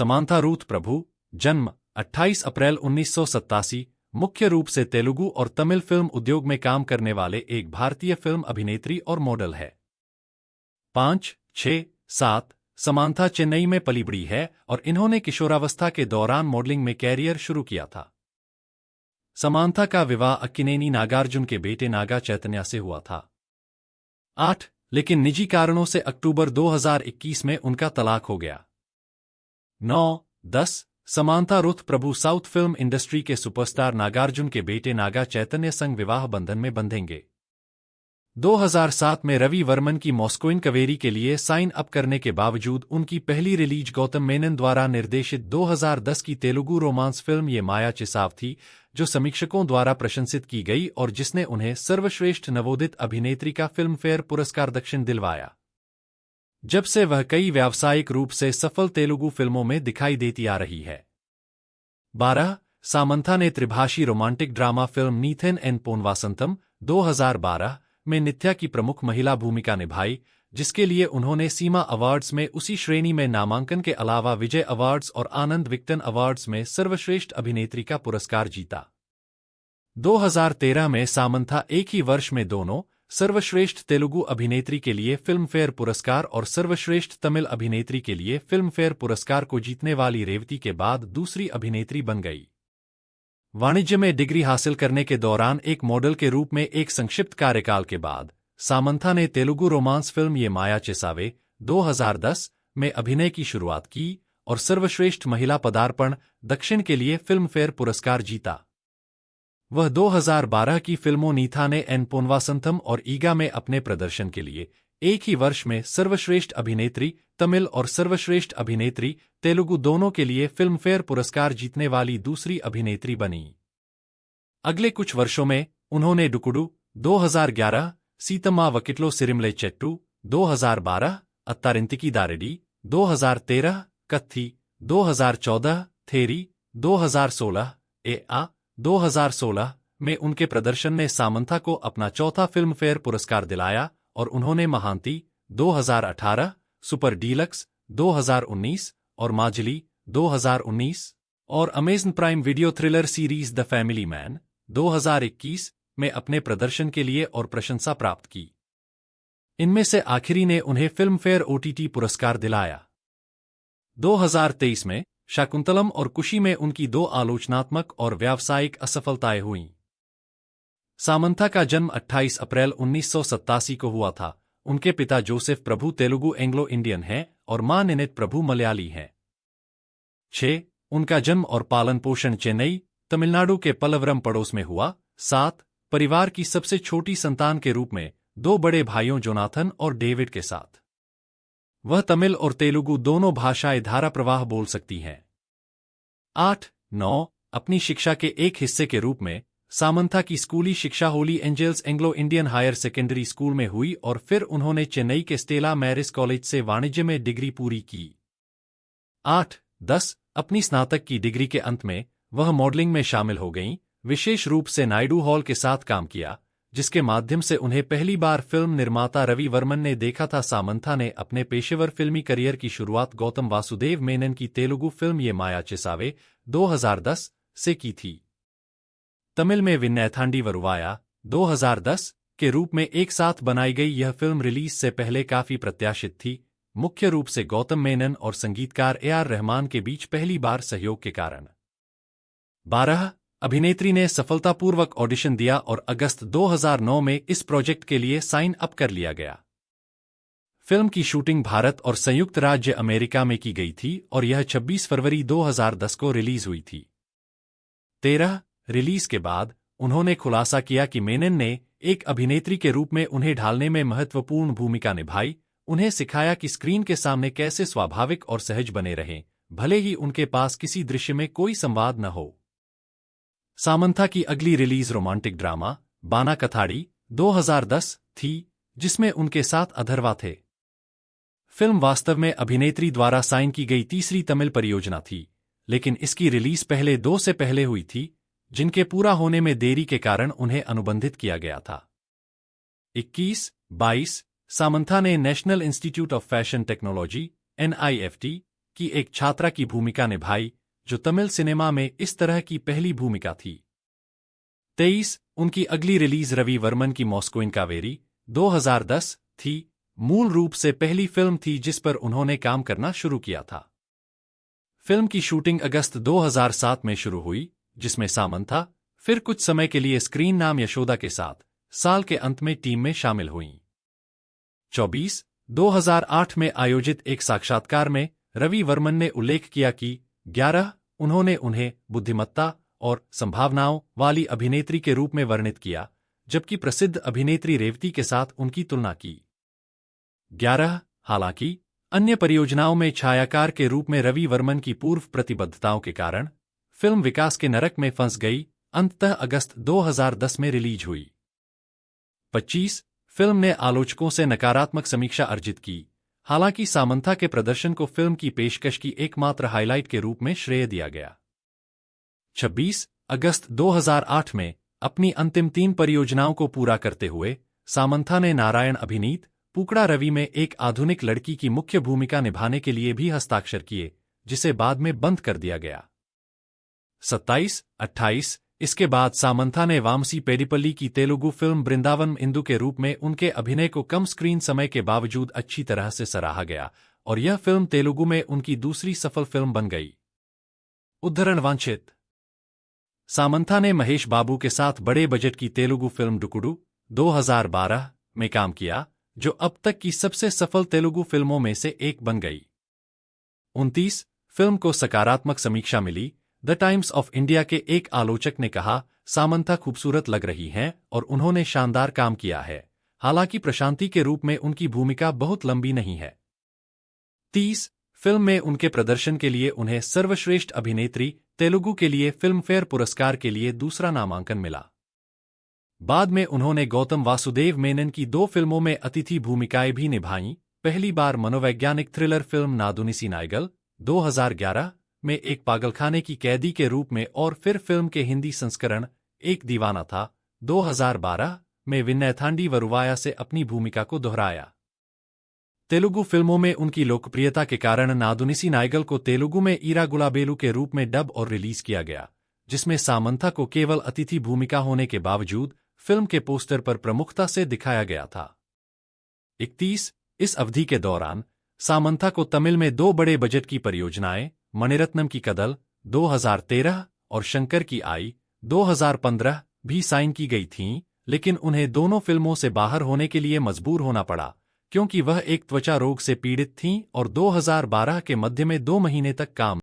Samantha Ruth प्रभु, जन्म 28 अप्रैल 1987, मुख्य रूप से तेलुगु और तमिल फिल्म उद्योग में काम करने वाले एक भारतीय फिल्म अभिनेत्री और मॉडल है। 5, 6, 7 समांथा चेन्नई में पली बड़ी है और इन्होंने किशोरावस्था के दौरान मॉडलिंग में कैरियर शुरू किया था। समांथा का विवाह अक्किनेनी नागार्जुन के बेटे नागा चैतन्या से हुआ था। 8, लेकिन निजी कारणों से अक्टूबर 2021 में उनका तलाक हो गया। 9, 10 समांथा रुथ प्रभु साउथ फिल्म इंडस्ट्री के सुपरस्टार नागार्जुन के बेटे नागा चैतन्य संग विवाह बंधन में बंधेंगे। 2007 में रवि वर्मन की मॉस्कोइन कवेरी के लिए साइन अप करने के बावजूद उनकी पहली रिलीज गौतम मेनन द्वारा निर्देशित 2010 की तेलुगु रोमांस फिल्म ये माया चिसाव थी, जो समीक्षकों द्वारा प्रशंसित की गई और जिसने उन्हें सर्वश्रेष्ठ नवोदित अभिनेत्री का फिल्मफेयर पुरस्कार दक्षिण दिलवाया। जब से वह कई व्यावसायिक रूप से सफल तेलुगु फिल्मों में दिखाई देती आ रही है। 12 सामंथा ने त्रिभाषी रोमांटिक ड्रामा फिल्म नीथेन एन पोनवासंतम 2012 में नित्या की प्रमुख महिला भूमिका निभाई, जिसके लिए उन्होंने सीमा अवार्ड्स में उसी श्रेणी में नामांकन के अलावा विजय अवार्ड्स और आनंद विक्टन अवार्ड्स में सर्वश्रेष्ठ अभिनेत्री का पुरस्कार जीता। 2013 में सामंथा एक ही वर्ष में दोनों सर्वश्रेष्ठ तेलुगु अभिनेत्री के लिए फिल्मफेयर पुरस्कार और सर्वश्रेष्ठ तमिल अभिनेत्री के लिए फिल्मफेयर पुरस्कार को जीतने वाली रेवती के बाद दूसरी अभिनेत्री बन गई। वाणिज्य में डिग्री हासिल करने के दौरान एक मॉडल के रूप में एक संक्षिप्त कार्यकाल के बाद सामंथा ने तेलुगु रोमांस फिल्म ये माया चिसावे 2010 में अभिनय की शुरुआत की और सर्वश्रेष्ठ महिला पदार्पण दक्षिण के लिए फिल्मफेयर पुरस्कार जीता। वह 2012 की फिल्मों नीथाने एन पोनवासंतम और ईगा में अपने प्रदर्शन के लिए एक ही वर्ष में सर्वश्रेष्ठ अभिनेत्री तमिल और सर्वश्रेष्ठ अभिनेत्री तेलुगु दोनों के लिए फिल्मफेयर पुरस्कार जीतने वाली दूसरी अभिनेत्री बनी। अगले कुछ वर्षों में उन्होंने डुकुडू 2011, सीतम्मा वकिटलो सिरिमले चेट्टू 2012, अत्तारिंतिकी दारेडी 2013, कत्थी 2014, थेरी 2016, ए 2016 में उनके प्रदर्शन ने सामंथा को अपना चौथा फिल्मफेयर पुरस्कार दिलाया और उन्होंने महांती 2018, सुपर डीलक्स 2019 और माजली 2019 और Amazon prime video thriller series the family man 2021 में अपने प्रदर्शन के लिए और प्रशंसा प्राप्त की। इनमें से आखिरी ने उन्हें फिल्मफेयर ओटीटी पुरस्कार दिलाया। 2023 में शाकुंतलम और कुशी में उनकी 2 आलोचनात्मक और व्यावसायिक असफलताएं हुईं। सामंथा का जन्म 28 अप्रैल 1987 को हुआ था। उनके पिता जोसेफ प्रभु तेलुगु एंग्लो इंडियन हैं और मां निनेत प्रभु मलयाली हैं। 6 उनका जन्म और पालन पोषण चेन्नई, तमिलनाडु के पलवरम पड़ोस में हुआ। 7 परिवार की सबसे छोटी संतान के रूप में 2 बड़े भाइयों जोनाथन और डेविड के साथ वह तमिल और तेलुगु दोनों भाषाएं धारा प्रवाह बोल सकती हैं। 8, 9 अपनी शिक्षा के एक हिस्से के रूप में सामंथा की स्कूली शिक्षा holy angels Anglo Indian higher secondary school में हुई और फिर उन्होंने चेन्नई के स्टेला मैरिस कॉलेज से वाणिज्य में डिग्री पूरी की। 8, 10 अपनी स्नातक की डिग्री के अंत में वह मॉडलिंग में शामिल हो गईं, विशेष रूप से नायडू हॉल के साथ काम किया, जिसके माध्यम से उन्हें पहली बार फिल्म निर्माता रवि वर्मन ने देखा था। सामंथा ने अपने पेशेवर फिल्मी करियर की शुरुआत गौतम वासुदेव मेनन की तेलुगु फिल्म ये माया चिसावे 2010 से की थी। तमिल में विन्नैथांडी वरुवाया 2010 के रूप में एक साथ बनाई गई यह फिल्म रिलीज से पहले काफी प्रत्याशित थी, मुख्य रूप से गौतम मेनन और संगीतकार ए.आर. रहमान के बीच पहली बार सहयोग के कारण। 12 अभिनेत्री ने सफलतापूर्वक ऑडिशन दिया और अगस्त 2009 में इस प्रोजेक्ट के लिए साइन अप कर लिया गया। फिल्म की शूटिंग भारत और संयुक्त राज्य अमेरिका में की गई थी और यह 26 फरवरी 2010 को रिलीज हुई थी। 13 रिलीज के बाद उन्होंने खुलासा किया कि मेनन ने एक अभिनेत्री के रूप में उन्हें ढालने में महत्वपूर्ण भूमिका निभाई, उन्हें सिखाया कि स्क्रीन के सामने कैसे स्वाभाविक और सहज बने रहें, भले ही उनके पास किसी दृश्य में कोई संवाद न हो। सामंथा की अगली रिलीज रोमांटिक ड्रामा बाना कथाड़ी 2010 थी, जिसमें उनके साथ अथर्वा थे। फिल्म वास्तव में अभिनेत्री द्वारा साइन की गई तीसरी तमिल परियोजना थी, लेकिन इसकी रिलीज पहले 2 से पहले हुई थी, जिनके पूरा होने में देरी के कारण उन्हें अनुबंधित किया गया था। 21-22 सामंथा ने national institute of fashion technology (NIFT) की एक छात्रा की भूमिका निभाई, जो तमिल सिनेमा में इस तरह की पहली भूमिका थी। 23 उनकी अगली रिलीज रवि वर्मन की मॉस्को इन कावेरी 2010 थी, मूल रूप से पहली फिल्म थी जिस पर उन्होंने काम करना शुरू किया था। फिल्म की शूटिंग अगस्त 2007 में शुरू हुई, जिसमें सामंथा फिर कुछ समय के लिए स्क्रीन नाम यशोदा के साथ साल के अंत में टीम में शामिल हुईं। 24 2008 में आयोजित एक साक्षात्कार में रवि वर्मन ने उल्लेख किया कि 11 उन्होंने उन्हें बुद्धिमत्ता और संभावनाओं वाली अभिनेत्री के रूप में वर्णित किया, जबकि प्रसिद्ध अभिनेत्री रेवती के साथ उनकी तुलना की। 11 हालांकि अन्य परियोजनाओं में छायाकार के रूप में रवि वर्मन की पूर्व प्रतिबद्धताओं के कारण फिल्म विकास के नरक में फंस गई, अंततः अगस्त 2010 में रिलीज हुई। 25 फिल्म ने आलोचकों से नकारात्मक समीक्षा अर्जित की, हालांकि सामंथा के प्रदर्शन को फिल्म की पेशकश की एकमात्र हाइलाइट के रूप में श्रेय दिया गया। 26 अगस्त 2008 में अपनी अंतिम 3 परियोजनाओं को पूरा करते हुए सामंथा ने नारायण अभिनीत पुकड़ा रवि में एक आधुनिक लड़की की मुख्य भूमिका निभाने के लिए भी हस्ताक्षर किए, जिसे बाद में बंद कर दिया गया। 27-28 इसके बाद सामंथा ने वामसी पेडिपल्ली की तेलुगु फिल्म बृंदावन इंदु के रूप में उनके अभिनय को कम स्क्रीन समय के बावजूद अच्छी तरह से सराहा गया और यह फिल्म तेलुगु में उनकी दूसरी सफल फिल्म बन गई। उद्धरण वांछित सामंथा ने महेश बाबू के साथ बड़े बजट की तेलुगु फिल्म डुकुडु 2012 में काम किया, जो अब तक की सबसे सफल तेलुगु फिल्मों में से एक बन गई। 29 फिल्म को सकारात्मक समीक्षा मिली। द टाइम्स ऑफ इंडिया के एक आलोचक ने कहा, सामंथा खूबसूरत लग रही हैं और उन्होंने शानदार काम किया है, हालांकि प्रशांति के रूप में उनकी भूमिका बहुत लंबी नहीं है। 30 फिल्म में उनके प्रदर्शन के लिए उन्हें सर्वश्रेष्ठ अभिनेत्री तेलुगु के लिए फिल्मफेयर पुरस्कार के लिए दूसरा नामांकन मिला। बाद में उन्होंने गौतम वासुदेव मेनन की 2 फिल्मों में अतिथि भूमिकाएं भी निभाईं, पहली बार मनोवैज्ञानिक थ्रिलर फिल्म नादुनिसी नायगल 2011 में एक पागलखाने की कैदी के रूप में और फिर फिल्म के हिंदी संस्करण एक दीवाना था 2012 में विन्नैथांडी वरुवाया से अपनी भूमिका को दोहराया। तेलुगु फिल्मों में उनकी लोकप्रियता के कारण नादुनिसी नायगल को तेलुगु में ईरा गुलाबेलू के रूप में डब और रिलीज किया गया, जिसमें सामंथा को केवल अतिथि भूमिका होने के बावजूद फिल्म के पोस्टर पर प्रमुखता से दिखाया गया था। 31 इस अवधि के दौरान सामंथा को तमिल में 2 बड़े बजट की परियोजनाएं मणिरत्नम की कदल 2013 और शंकर की आई 2015 भी साइन की गई थीं, लेकिन उन्हें दोनों फिल्मों से बाहर होने के लिए मजबूर होना पड़ा, क्योंकि वह एक त्वचा रोग से पीड़ित थीं और 2012 के मध्य में 2 महीने तक काम